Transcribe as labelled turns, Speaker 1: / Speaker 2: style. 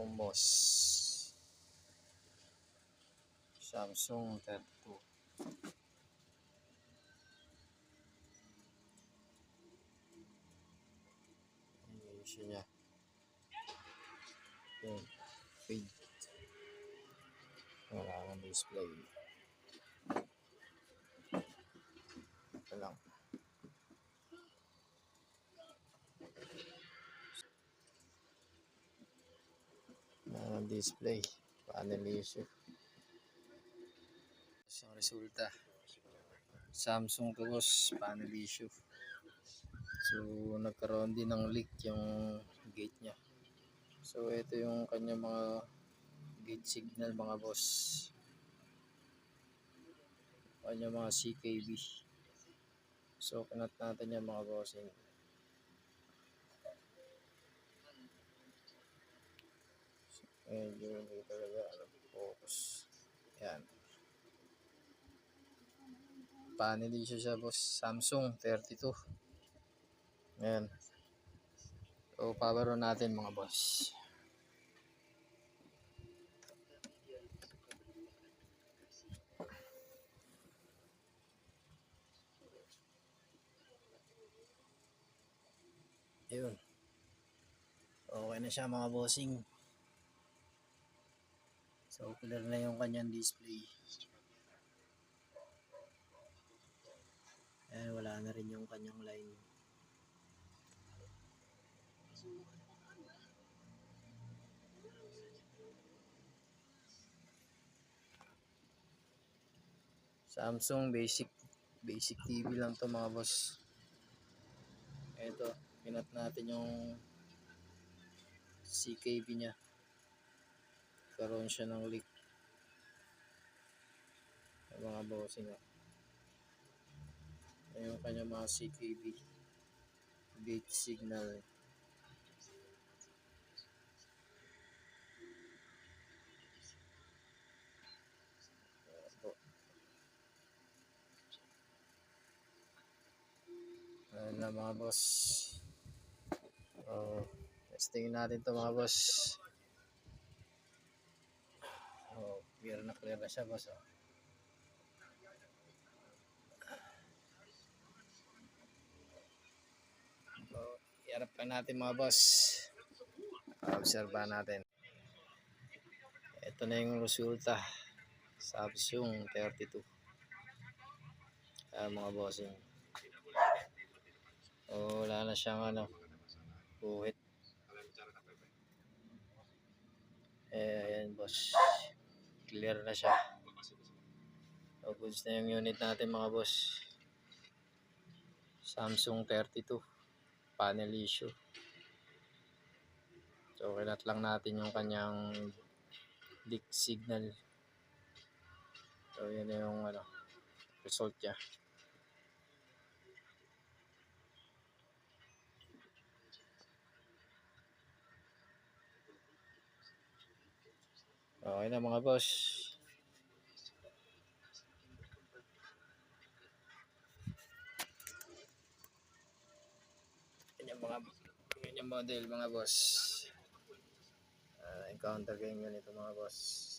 Speaker 1: Omos Samsung 32. Ang issue niya. Yun. Fade. Wala nang display. Ito lang. Wala nang display. Panel issue. So, ang resulta. Samsung Tuos panel issue. So, nagkaroon din ng leak yung gate niya. So, ito yung kanya mga gate signal mga boss. Kanya mga CKB. So, kinat natin yan mga bossing. Medyo hindi talaga focus. Yan. Panel issue siya boss. Samsung 32. Ayan. So, power on natin mga boss. Ayun. Okay na siya mga bossing. So, clear na yung kanyang display. Ayan, wala na rin yung kanyang line. Samsung basic TV lang to mga boss. Ito, pinat natin yung CKB nya. Karoon siya ng leak. Mga bossing. Ayun kanya mga CKB. Gate signal. Ayun na mga boss. Testingin natin to mga boss. Clear na siya boss. Iharap pa natin mga boss. Obserbahan natin. Ito na yung resulta. Samsung 32. Mga bossing. Wala na siyang buhit. Ayan boss. Clear na siya. So, goods na yung unit natin mga boss. Samsung 32. Panel issue. So, kinat lang natin yung kanyang leak signal. So, yun na yung result niya. Okay na mga boss. Yan yung model mga boss. Encounter game yun ito mga boss.